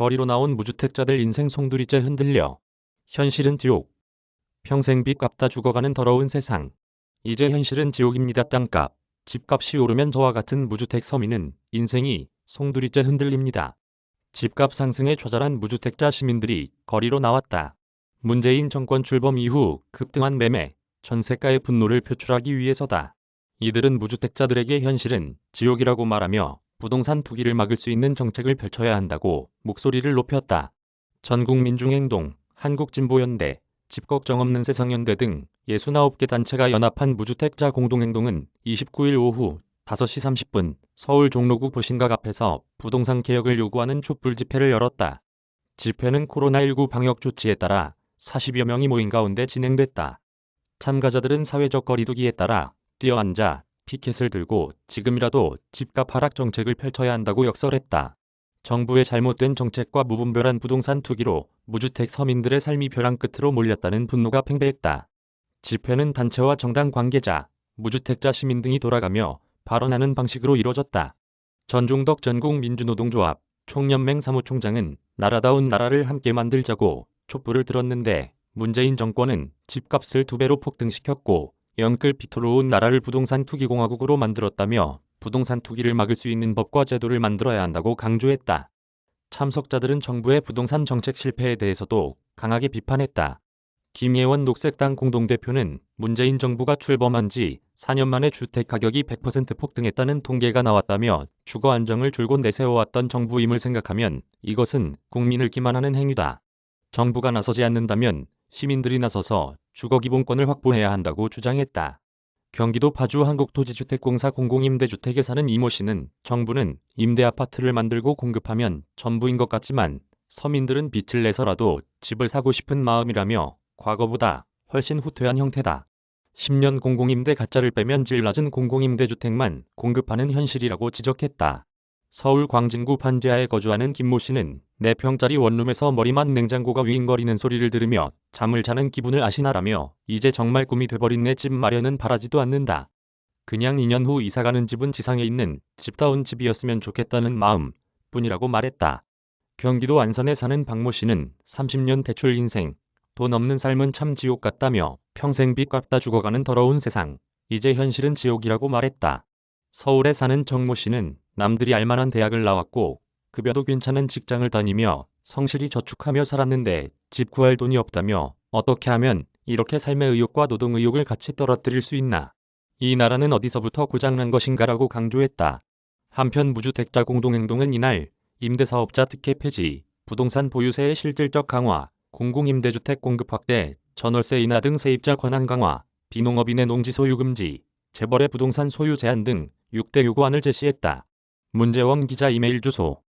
거리로 나온 무주택자들 인생 송두리째 흔들려. 현실은 지옥. 평생 빚 갚다 죽어가는 더러운 세상. 이제 현실은 지옥입니다. 땅값, 집값이 오르면 저와 같은 무주택 서민은 인생이 송두리째 흔들립니다. 집값 상승에 좌절한 무주택자 시민들이 거리로 나왔다. 문재인 정권 출범 이후 급등한 매매, 전세가의 분노를 표출하기 위해서다. 이들은 무주택자들에게 현실은 지옥이라고 말하며 부동산 투기를 막을 수 있는 정책을 펼쳐야 한다고 목소리를 높였다. 전국민중행동, 한국진보연대, 집걱정 없는 세상연대 등 69개 단체가 연합한 무주택자 공동행동은 29일 오후 5시 30분 서울 종로구 보신각 앞에서 부동산 개혁을 요구하는 촛불 집회를 열었다. 집회는 코로나19 방역 조치에 따라 40여 명이 모인 가운데 진행됐다. 참가자들은 사회적 거리두기에 따라 뛰어앉아 피켓을 들고 지금이라도 집값 하락 정책을 펼쳐야 한다고 역설했다. 정부의 잘못된 정책과 무분별한 부동산 투기로 무주택 서민들의 삶이 벼랑 끝으로 몰렸다는 분노가 팽배했다. 집회는 단체와 정당 관계자, 무주택자 시민 등이 돌아가며 발언하는 방식으로 이뤄졌다. 전종덕 전국민주노동조합 총연맹 사무총장은 나라다운 나라를 함께 만들자고 촛불을 들었는데 문재인 정권은 집값을 2배로 폭등시켰고 영끌피투로 온 나라를 부동산 투기공화국으로 만들었다며 부동산 투기를 막을 수 있는 법과 제도를 만들어야 한다고 강조했다. 참석자들은 정부의 부동산 정책 실패에 대해서도 강하게 비판했다. 김예원 녹색당 공동대표는 문재인 정부가 출범한 지 4년 만에 주택 가격이 100% 폭등했다는 통계가 나왔다며 주거 안정을 줄곧 내세워왔던 정부임을 생각하면 이것은 국민을 기만하는 행위다. 정부가 나서지 않는다면 시민들이 나서서 주거기본권을 확보해야 한다고 주장했다. 경기도 파주 한국토지주택공사 공공임대주택에 사는 이모 씨는 정부는 임대아파트를 만들고 공급하면 전부인 것 같지만 서민들은 빚을 내서라도 집을 사고 싶은 마음이라며 과거보다 훨씬 후퇴한 형태다. 10년 공공임대 가짜를 빼면 질 낮은 공공임대주택만 공급하는 현실이라고 지적했다. 서울 광진구 반지하에 거주하는 김모 씨는 4평짜리 원룸에서 머리만 냉장고가 윙거리는 소리를 들으며 잠을 자는 기분을 아시나라며 이제 정말 꿈이 돼버린 내 집 마련은 바라지도 않는다. 그냥 2년 후 이사가는 집은 지상에 있는 집다운 집이었으면 좋겠다는 마음 뿐이라고 말했다. 경기도 안산에 사는 박모 씨는 30년 대출 인생, 돈 없는 삶은 참 지옥 같다며 평생 빚 갚다 죽어가는 더러운 세상, 이제 현실은 지옥이라고 말했다. 서울에 사는 정모 씨는 남들이 알만한 대학을 나왔고 급여도 괜찮은 직장을 다니며 성실히 저축하며 살았는데 집 구할 돈이 없다며 어떻게 하면 이렇게 삶의 의욕과 노동 의욕을 같이 떨어뜨릴 수 있나. 이 나라는 어디서부터 고장난 것인가라고 강조했다. 한편 무주택자 공동행동은 이날 임대사업자 특혜 폐지, 부동산 보유세의 실질적 강화, 공공임대주택 공급 확대, 전월세 인하 등 세입자 권한 강화, 비농업인의 농지 소유 금지, 재벌의 부동산 소유 제한 등 6대 요구안을 제시했다. 문재원 기자 이메일 주소